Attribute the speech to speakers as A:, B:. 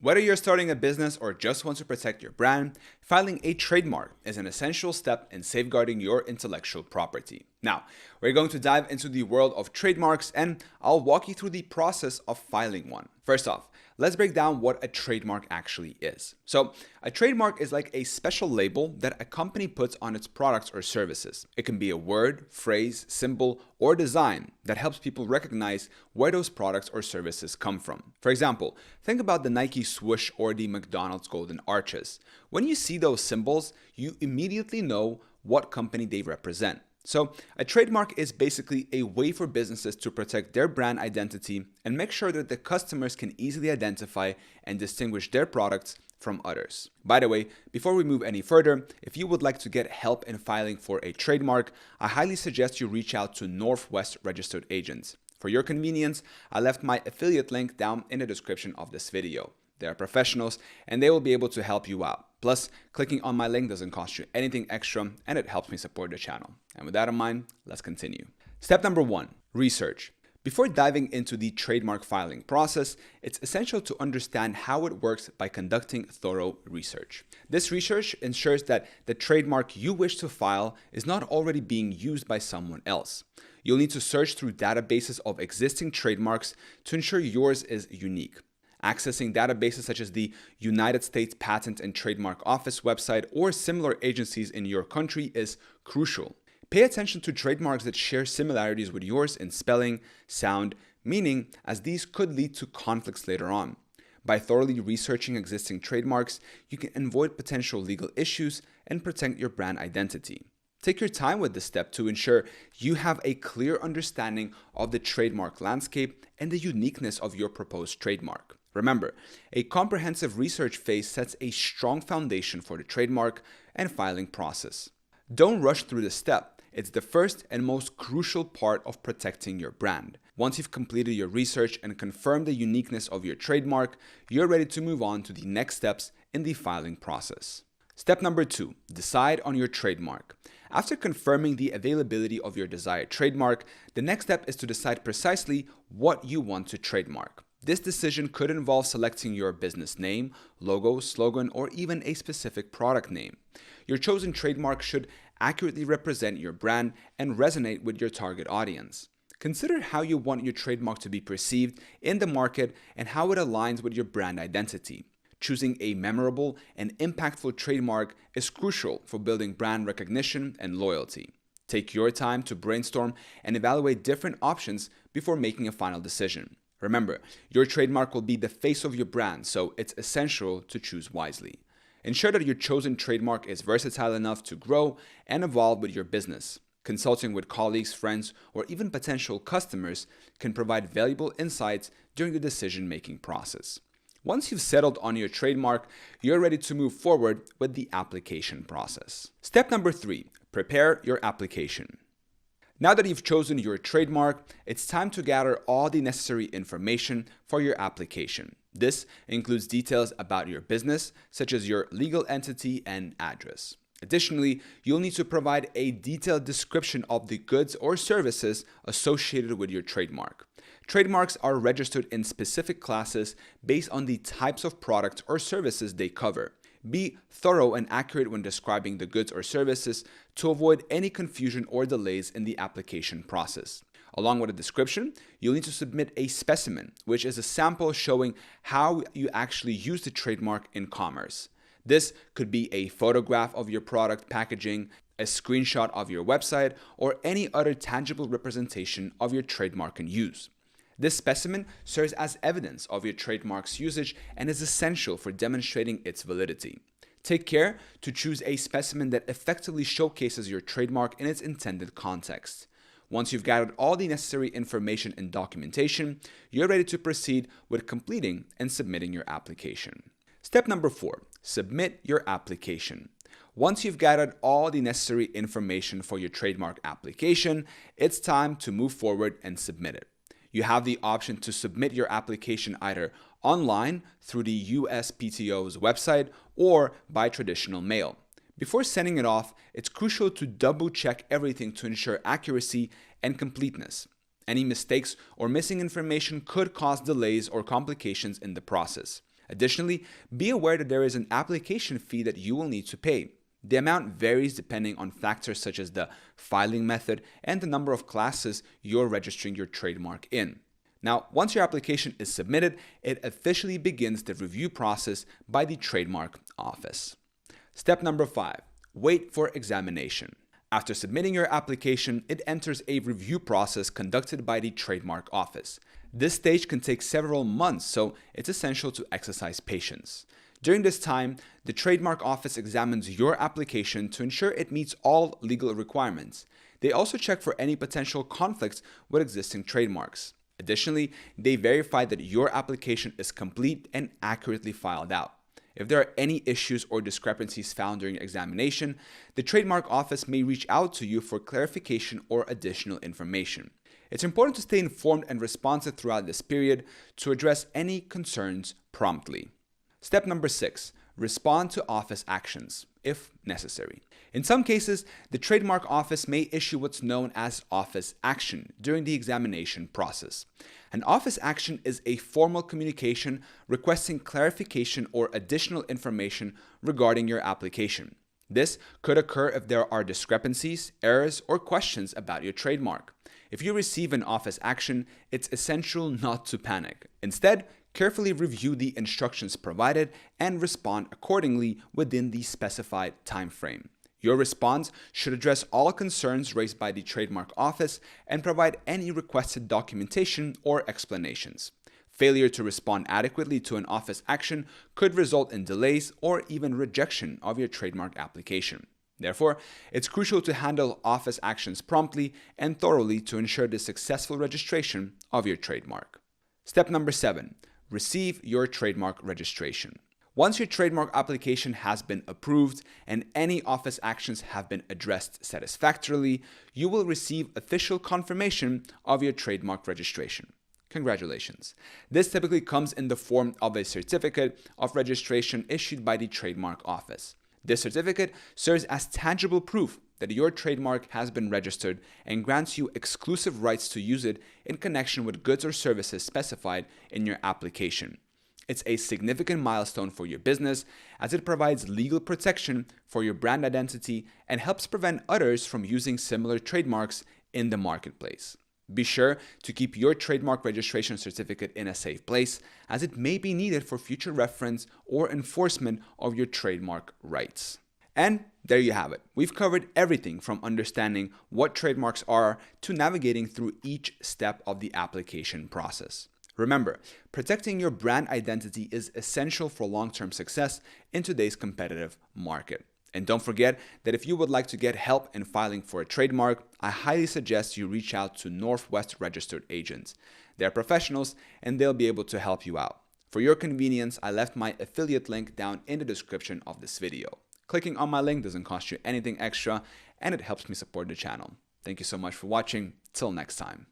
A: Whether you're starting a business or just want to protect your brand, filing a trademark is an essential step in safeguarding your intellectual property. Now, we're going to dive into the world of trademarks and I'll walk you through the process of filing one. First off, let's break down what a trademark actually is. So, a trademark is like a special label that a company puts on its products or services. It can be a word, phrase, symbol, or design that helps people recognize where those products or services come from. For example, think about the Nike swoosh or the McDonald's golden arches. When you see those symbols, you immediately know what company they represent. So, a trademark is basically a way for businesses to protect their brand identity and make sure that the customers can easily identify and distinguish their products from others. By the way, before we move any further, if you would like to get help in filing for a trademark, I highly suggest you reach out to Northwest Registered Agents. For your convenience, I left my affiliate link down in the description of this video. They are professionals and they will be able to help you out. Plus, clicking on my link doesn't cost you anything extra and it helps me support the channel. And with that in mind, let's continue. Step number 1, research. Before diving into the trademark filing process, it's essential to understand how it works by conducting thorough research. This research ensures that the trademark you wish to file is not already being used by someone else. You'll need to search through databases of existing trademarks to ensure yours is unique. Accessing databases such as the United States Patent and Trademark Office website or similar agencies in your country is crucial. Pay attention to trademarks that share similarities with yours in spelling, sound, meaning, as these could lead to conflicts later on. By thoroughly researching existing trademarks, you can avoid potential legal issues and protect your brand identity. Take your time with this step to ensure you have a clear understanding of the trademark landscape and the uniqueness of your proposed trademark. Remember, a comprehensive research phase sets a strong foundation for the trademark and filing process. Don't rush through this step. It's the first and most crucial part of protecting your brand. Once you've completed your research and confirmed the uniqueness of your trademark, you're ready to move on to the next steps in the filing process. Step number 2, decide on your trademark. After confirming the availability of your desired trademark, the next step is to decide precisely what you want to trademark. This decision could involve selecting your business name, logo, slogan, or even a specific product name. Your chosen trademark should accurately represent your brand and resonate with your target audience. Consider how you want your trademark to be perceived in the market and how it aligns with your brand identity. Choosing a memorable and impactful trademark is crucial for building brand recognition and loyalty. Take your time to brainstorm and evaluate different options before making a final decision. Remember, your trademark will be the face of your brand, so it's essential to choose wisely. Ensure that your chosen trademark is versatile enough to grow and evolve with your business. Consulting with colleagues, friends, or even potential customers can provide valuable insights during the decision-making process. Once you've settled on your trademark, you're ready to move forward with the application process. Step number 3, prepare your application. Now that you've chosen your trademark, it's time to gather all the necessary information for your application. This includes details about your business, such as your legal entity and address. Additionally, you'll need to provide a detailed description of the goods or services associated with your trademark. Trademarks are registered in specific classes based on the types of products or services they cover. Be thorough and accurate when describing the goods or services to avoid any confusion or delays in the application process. Along with a description, you'll need to submit a specimen, which is a sample showing how you actually use the trademark in commerce. This could be a photograph of your product packaging, a screenshot of your website, or any other tangible representation of your trademark and use. This specimen serves as evidence of your trademark's usage and is essential for demonstrating its validity. Take care to choose a specimen that effectively showcases your trademark in its intended context. Once you've gathered all the necessary information and documentation, you're ready to proceed with completing and submitting your application. Step number 4, submit your application. Once you've gathered all the necessary information for your trademark application, it's time to move forward and submit it. You have the option to submit your application either online through the USPTO's website or by traditional mail. Before sending it off, it's crucial to double check everything to ensure accuracy and completeness. Any mistakes or missing information could cause delays or complications in the process. Additionally, be aware that there is an application fee that you will need to pay. The amount varies depending on factors such as the filing method and the number of classes you're registering your trademark in. Now, once your application is submitted, it officially begins the review process by the Trademark Office. Step number 5, wait for examination. After submitting your application, it enters a review process conducted by the Trademark Office. This stage can take several months, so it's essential to exercise patience. During this time, the Trademark Office examines your application to ensure it meets all legal requirements. They also check for any potential conflicts with existing trademarks. Additionally, they verify that your application is complete and accurately filed out. If there are any issues or discrepancies found during examination, the Trademark Office may reach out to you for clarification or additional information. It's important to stay informed and responsive throughout this period to address any concerns promptly. Step number 6, respond to office actions, if necessary. In some cases, the Trademark Office may issue what's known as office action during the examination process. An office action is a formal communication requesting clarification or additional information regarding your application. This could occur if there are discrepancies, errors, or questions about your trademark. If you receive an office action, it's essential not to panic. Instead, carefully review the instructions provided and respond accordingly within the specified time frame. Your response should address all concerns raised by the Trademark Office and provide any requested documentation or explanations. Failure to respond adequately to an office action could result in delays or even rejection of your trademark application. Therefore, it's crucial to handle office actions promptly and thoroughly to ensure the successful registration of your trademark. Step number 7, receive your trademark registration. Once your trademark application has been approved and any office actions have been addressed satisfactorily, you will receive official confirmation of your trademark registration. Congratulations. This typically comes in the form of a certificate of registration issued by the Trademark Office. This certificate serves as tangible proof that your trademark has been registered and grants you exclusive rights to use it in connection with goods or services specified in your application. It's a significant milestone for your business as it provides legal protection for your brand identity and helps prevent others from using similar trademarks in the marketplace. Be sure to keep your trademark registration certificate in a safe place, as it may be needed for future reference or enforcement of your trademark rights. And there you have it. We've covered everything from understanding what trademarks are to navigating through each step of the application process. Remember, protecting your brand identity is essential for long-term success in today's competitive market. And don't forget that if you would like to get help in filing for a trademark, I highly suggest you reach out to Northwest Registered Agents. They're professionals and they'll be able to help you out. For your convenience, I left my affiliate link down in the description of this video. Clicking on my link doesn't cost you anything extra and it helps me support the channel. Thank you so much for watching. Till next time.